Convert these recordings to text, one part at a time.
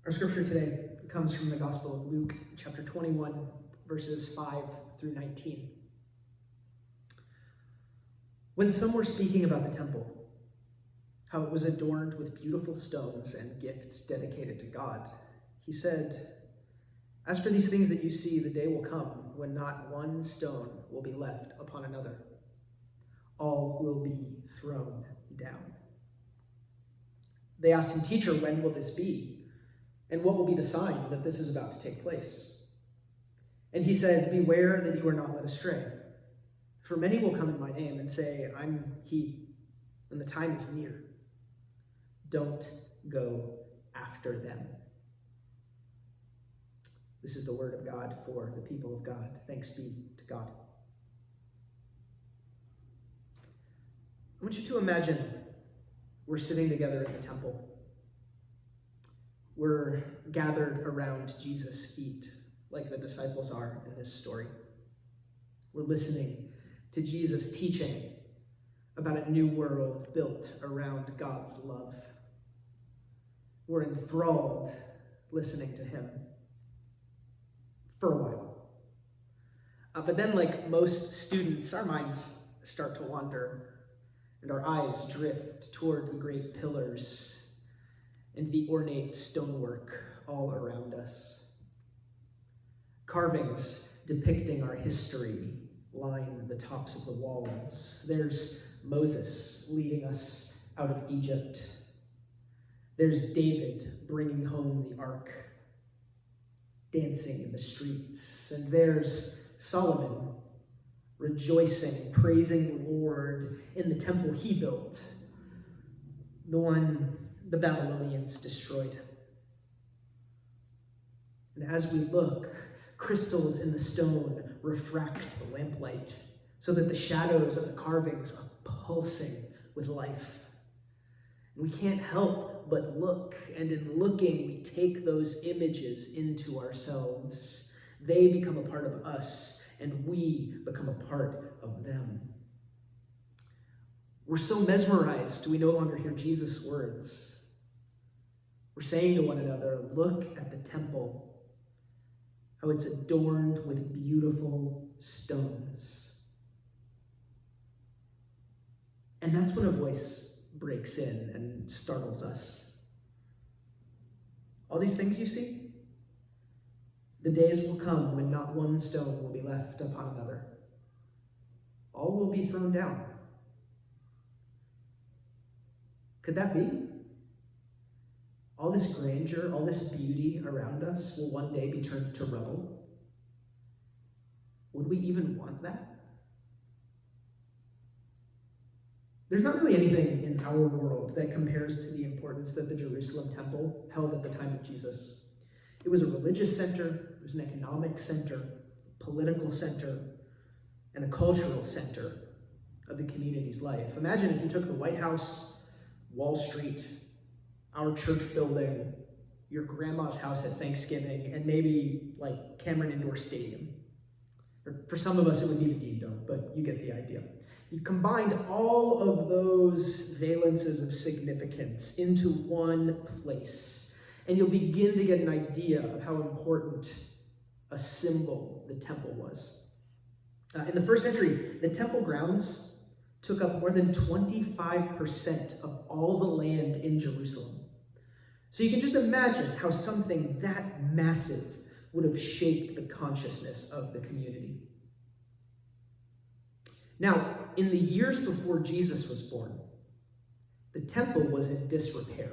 Our scripture today comes from the Gospel of Luke, chapter 21, verses 5 through 19. When some were speaking about the temple, how it was adorned with beautiful stones and gifts dedicated to God, he said, "As for these things that you see, the day will come when not one stone will be left upon another. All will be thrown down." They asked him, "Teacher, when will this be? And what will be the sign that this is about to take place?" And he said, "Beware that you are not led astray. For many will come in my name and say, 'I'm he,' and the time is near. Don't go after them." This is the word of God for the people of God. Thanks be to God. I want you to imagine we're sitting together in the temple. We're gathered around Jesus' feet, like the disciples are in this story. We're listening to Jesus teaching about a new world built around God's love. We're enthralled listening to him for a while. But then, like most students, our minds start to wander and our eyes drift toward the great pillars and the ornate stonework all around us. Carvings depicting our history line the tops of the walls. There's Moses leading us out of Egypt. There's David bringing home the ark, dancing in the streets. And there's Solomon rejoicing, praising the Lord in the temple he built, the one the Babylonians destroyed. And as we look, crystals in the stone refract the lamplight so that the shadows of the carvings are pulsing with life. And we can't help but look, and in looking, we take those images into ourselves. They become a part of us, and we become a part of them. We're so mesmerized, we no longer hear Jesus' words. We're saying to one another, "Look at the temple, how it's adorned with beautiful stones." And that's when a voice breaks in and startles us. "All these things you see? The days will come when not one stone will be left upon another. All will be thrown down." Could that be? All this grandeur, all this beauty around us will one day be turned to rubble. Would we even want that? There's not really anything in our world that compares to the importance that the Jerusalem temple held at the time of Jesus. It was a religious center, it was an economic center, a political center, and a cultural center of the community's life. Imagine if you took the White House, Wall Street, our church building, your grandma's house at Thanksgiving, and maybe like Cameron Indoor Stadium. Or for some of us, it would be the Dean Dome, but you get the idea. You combined all of those valences of significance into one place, and you'll begin to get an idea of how important a symbol the temple was. In the first century, the temple grounds took up more than 25% of all the land in Jerusalem. So you can just imagine how something that massive would have shaped the consciousness of the community. Now, in the years before Jesus was born, the temple was in disrepair.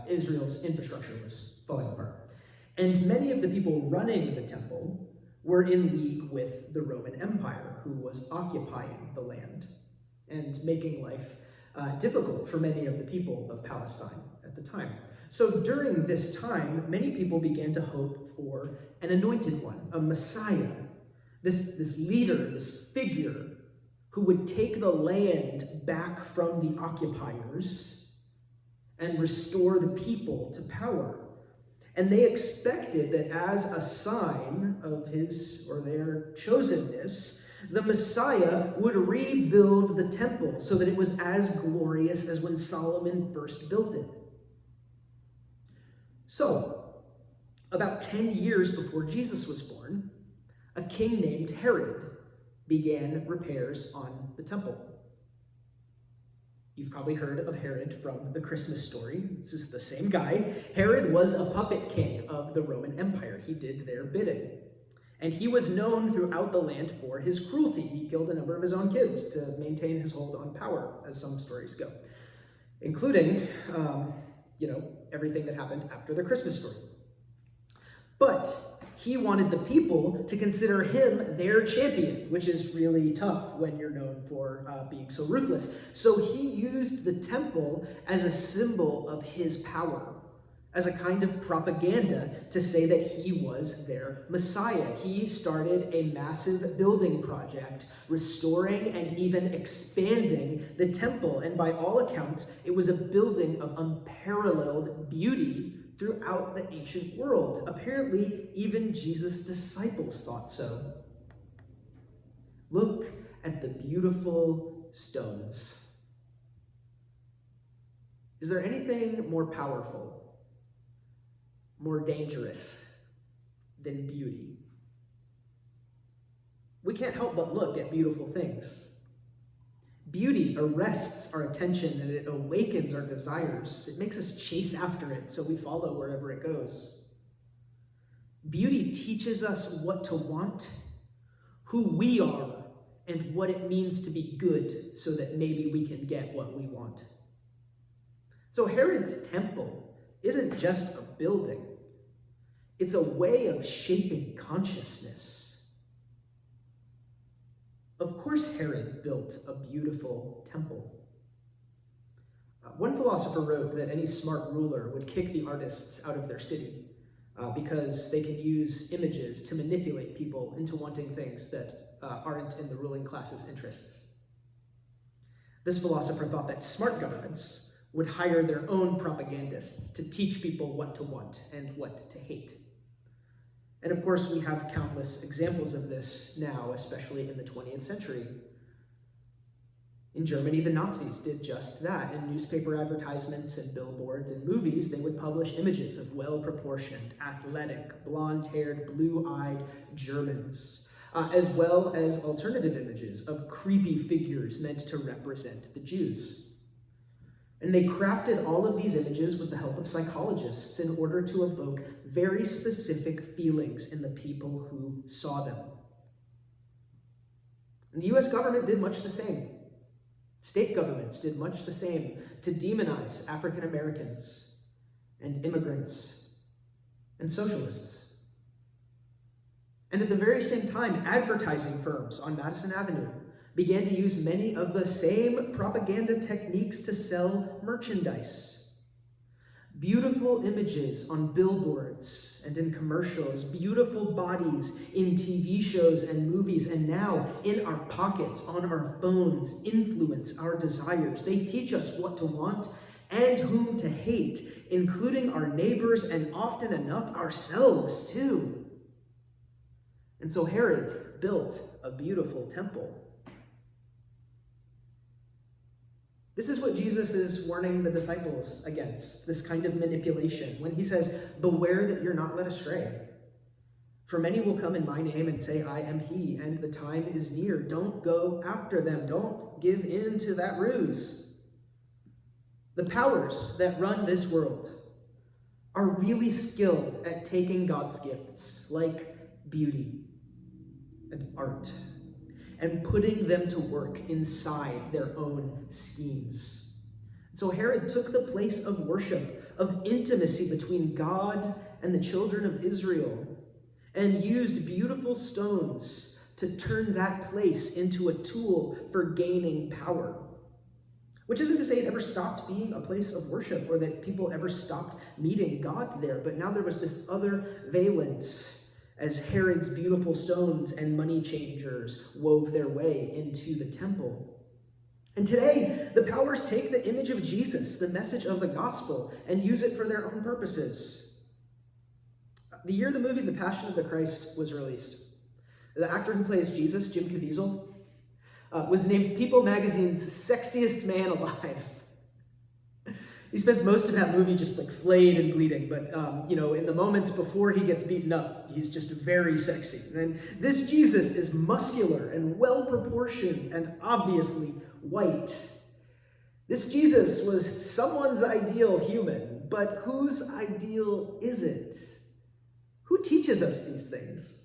Israel's infrastructure was falling apart. And many of the people running the temple were in league with the Roman Empire, who was occupying the land and making life difficult for many of the people of Palestine at the time. So during this time, many people began to hope for an anointed one, a Messiah, this leader, this figure who would take the land back from the occupiers and restore the people to power. And they expected that as a sign of his or their chosenness, the Messiah would rebuild the temple so that it was as glorious as when Solomon first built it. So, about 10 years before Jesus was born, a king named Herod began repairs on the temple. You've probably heard of Herod from the Christmas story. This is the same guy. Herod was a puppet king of the Roman Empire. He did their bidding. And he was known throughout the land for his cruelty. He killed a number of his own kids to maintain his hold on power, as some stories go, including, everything that happened after the Christmas story. But he wanted the people to consider him their champion, which is really tough when you're known for being so ruthless. So he used the temple as a symbol of his power, as a kind of propaganda to say that he was their Messiah. He started a massive building project, restoring and even expanding the temple. And by all accounts, it was a building of unparalleled beauty throughout the ancient world. Apparently, even Jesus' disciples thought so. Look at the beautiful stones. Is there anything more powerful, more dangerous than beauty? We can't help but look at beautiful things. Beauty arrests our attention and it awakens our desires. It makes us chase after it, so we follow wherever it goes. Beauty teaches us what to want, who we are, and what it means to be good so that maybe we can get what we want. So Herod's temple isn't just a building. It's a way of shaping consciousness. Of course, Herod built a beautiful temple. One philosopher wrote that any smart ruler would kick the artists out of their city because they can use images to manipulate people into wanting things that aren't in the ruling class's interests. This philosopher thought that smart governments would hire their own propagandists to teach people what to want and what to hate. And of course, we have countless examples of this now, especially in the 20th century. In Germany, the Nazis did just that. In newspaper advertisements and billboards and movies, they would publish images of well-proportioned, athletic, blonde-haired, blue-eyed Germans, as well as alternative images of creepy figures meant to represent the Jews. And they crafted all of these images with the help of psychologists in order to evoke very specific feelings in the people who saw them. And the US government did much the same. State governments did much the same to demonize African Americans and immigrants and socialists. And at the very same time, advertising firms on Madison Avenue began to use many of the same propaganda techniques to sell merchandise. Beautiful images on billboards and in commercials, beautiful bodies in TV shows and movies, and now in our pockets, on our phones, influence our desires. They teach us what to want and whom to hate, including our neighbors and often enough ourselves too. And so Herod built a beautiful temple. This is what Jesus is warning the disciples against, this kind of manipulation, when he says, "Beware that you're not led astray. For many will come in my name and say, 'I am he,' and the time is near. Don't go after them. Don't give in to that ruse." The powers that run this world are really skilled at taking God's gifts, like beauty and art, and putting them to work inside their own schemes. So Herod took the place of worship, of intimacy between God and the children of Israel, and used beautiful stones to turn that place into a tool for gaining power. Which isn't to say it ever stopped being a place of worship or that people ever stopped meeting God there, but now there was this other valence as Herod's beautiful stones and money changers wove their way into the temple. And today, the powers take the image of Jesus, the message of the gospel, and use it for their own purposes. The year the movie The Passion of the Christ was released, the actor who plays Jesus, Jim Caviezel, was named People magazine's sexiest man alive. He spends most of that movie just like flayed and bleeding, but in the moments before he gets beaten up, he's just very sexy. And this Jesus is muscular and well-proportioned and obviously white. This Jesus was someone's ideal human, but whose ideal is it? Who teaches us these things?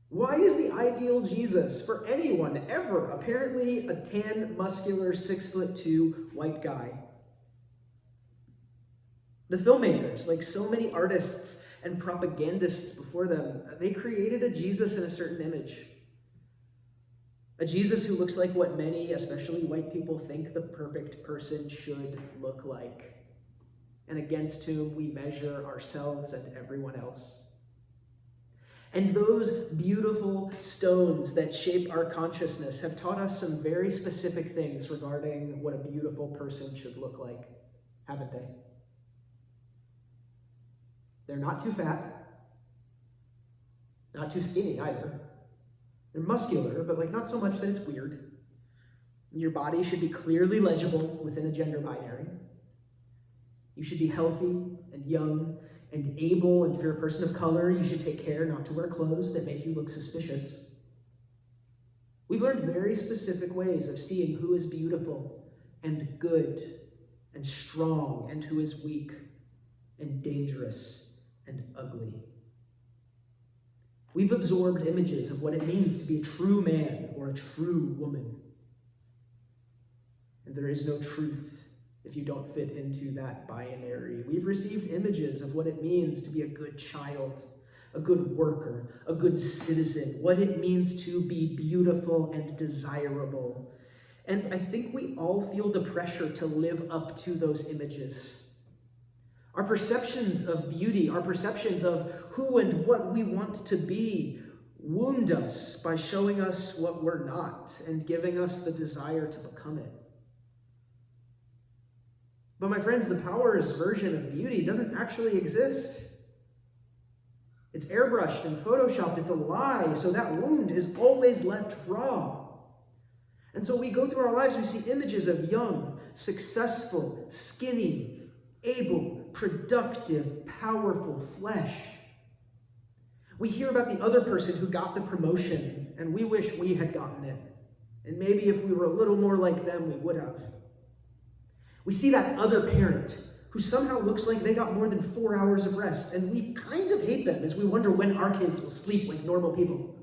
Why is the ideal Jesus for anyone ever apparently a tan, muscular, 6'2" white guy? The filmmakers, like so many artists and propagandists before them, they created a Jesus in a certain image. A Jesus who looks like what many, especially white people, think the perfect person should look like, and against whom we measure ourselves and everyone else. And those beautiful stones that shape our consciousness have taught us some very specific things regarding what a beautiful person should look like, haven't they? They're not too fat, not too skinny either. They're muscular, but not so much that it's weird. Your body should be clearly legible within a gender binary. You should be healthy and young and able, and if you're a person of color, you should take care not to wear clothes that make you look suspicious. We've learned very specific ways of seeing who is beautiful and good and strong and who is weak and dangerous and ugly. We've absorbed images of what it means to be a true man or a true woman. And there is no truth if you don't fit into that binary. We've received images of what it means to be a good child, a good worker, a good citizen, what it means to be beautiful and desirable. And I think we all feel the pressure to live up to those images. Our perceptions of beauty, our perceptions of who and what we want to be, wound us by showing us what we're not and giving us the desire to become it. But my friends, the Powers version of beauty doesn't actually exist. It's airbrushed and photoshopped. It's a lie, so that wound is always left raw. And so we go through our lives, we see images of young, successful, skinny, able, productive, powerful flesh. We hear about the other person who got the promotion, and we wish we had gotten it. And maybe if we were a little more like them, we would have. We see that other parent who somehow looks like they got more than 4 hours of rest, and we kind of hate them as we wonder when our kids will sleep like normal people.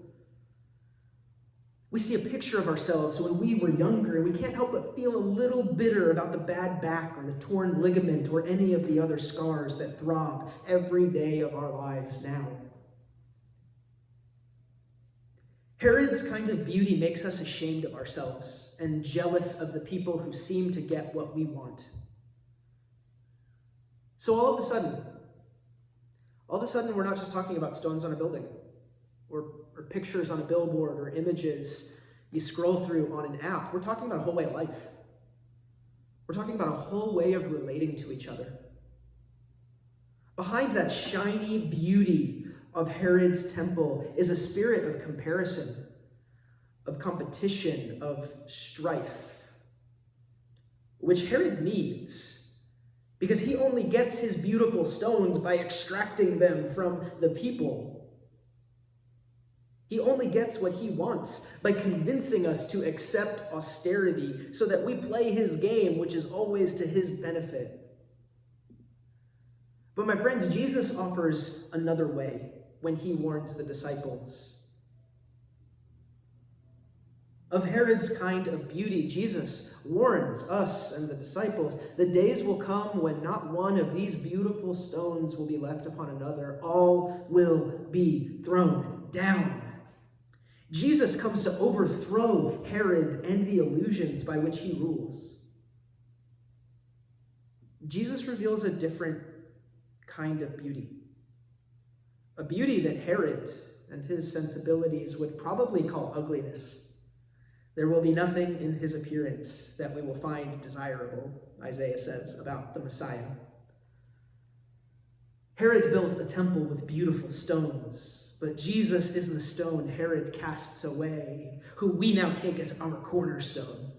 We see a picture of ourselves when we were younger, and we can't help but feel a little bitter about the bad back or the torn ligament or any of the other scars that throb every day of our lives now. Herod's kind of beauty makes us ashamed of ourselves and jealous of the people who seem to get what we want. So all of a sudden, we're not just talking about stones on a building or pictures on a billboard or images you scroll through on an app. We're talking about a whole way of life. We're talking about a whole way of relating to each other. Behind that shiny beauty of Herod's temple is a spirit of comparison, of competition, of strife, which Herod needs, because he only gets his beautiful stones by extracting them from the people. He only gets what he wants by convincing us to accept austerity so that we play his game, which is always to his benefit. But my friends, Jesus offers another way when he warns the disciples. Of Herod's kind of beauty, Jesus warns us and the disciples, the days will come when not one of these beautiful stones will be left upon another. All will be thrown down. Jesus comes to overthrow Herod and the illusions by which he rules. Jesus reveals a different kind of beauty. A beauty that Herod and his sensibilities would probably call ugliness. There will be nothing in his appearance that we will find desirable, Isaiah says about the Messiah. Herod built a temple with beautiful stones, but Jesus is the stone Herod casts away, who we now take as our cornerstone.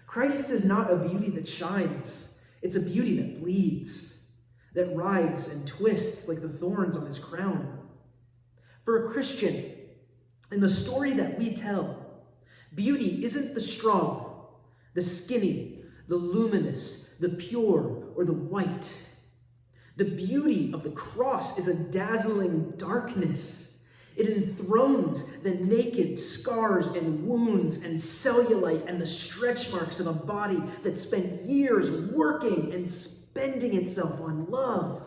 Christ is not a beauty that shines, It's a beauty that bleeds, that writhes and twists like the thorns on his crown. For a Christian, in the story that we tell, beauty isn't the strong, the skinny, the luminous, the pure, or the white. The beauty of the cross is a dazzling darkness. It enthrones the naked scars and wounds and cellulite and the stretch marks of a body that spent years working and spending itself on love.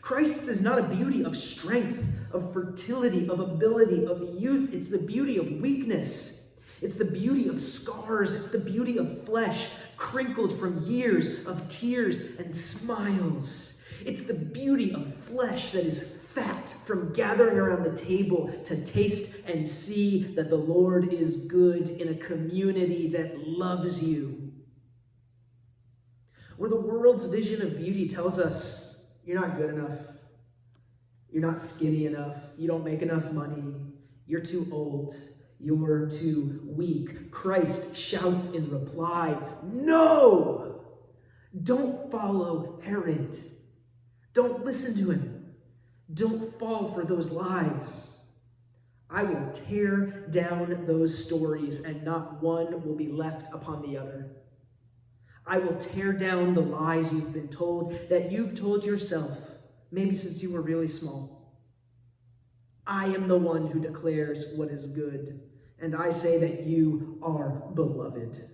Christ's is not a beauty of strength, of fertility, of ability, of youth. It's the beauty of weakness. It's the beauty of scars. It's the beauty of flesh, crinkled from years of tears and smiles. It's the beauty of flesh that is fat from gathering around the table to taste and see that the Lord is good in a community that loves you. Where the world's vision of beauty tells us, you're not good enough, you're not skinny enough, you don't make enough money, you're too old, you're too weak. Christ shouts in reply, no! Don't follow Herod. Don't listen to him. Don't fall for those lies. I will tear down those stories, and not one will be left upon the other. I will tear down the lies you've been told, that you've told yourself, maybe since you were really small. I am the one who declares what is good, and I say that you are beloved.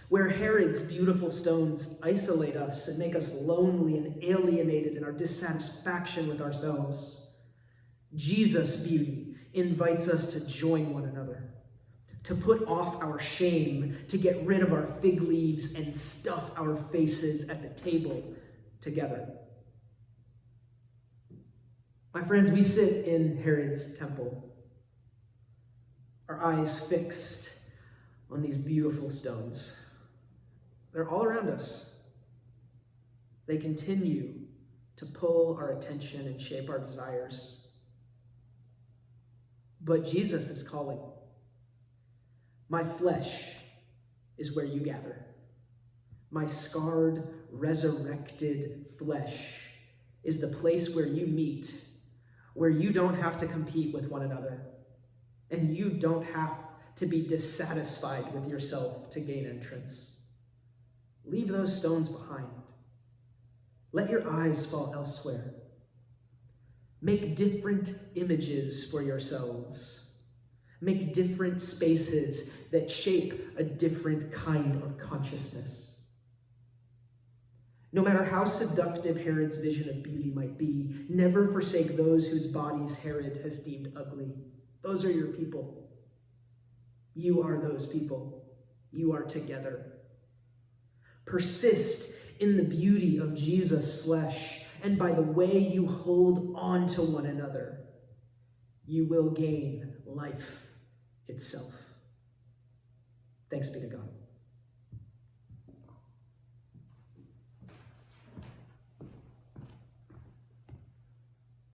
Where Herod's beautiful stones isolate us and make us lonely and alienated in our dissatisfaction with ourselves, Jesus' beauty invites us to join one another, to put off our shame, to get rid of our fig leaves and stuff our faces at the table together. My friends, we sit in Herod's temple, our eyes fixed on these beautiful stones. They're all around us. They continue to pull our attention and shape our desires. But Jesus is calling. My flesh is where you gather. My scarred, resurrected flesh is the place where you meet, where you don't have to compete with one another, and you don't have to be dissatisfied with yourself to gain entrance. Leave those stones behind. Let your eyes fall elsewhere. Make different images for yourselves. Make different spaces that shape a different kind of consciousness. No matter how seductive Herod's vision of beauty might be, never forsake those whose bodies Herod has deemed ugly. Those are your people. You are those people. You are together. Persist in the beauty of Jesus' flesh, and by the way you hold on to one another, you will gain life itself. Thanks be to God.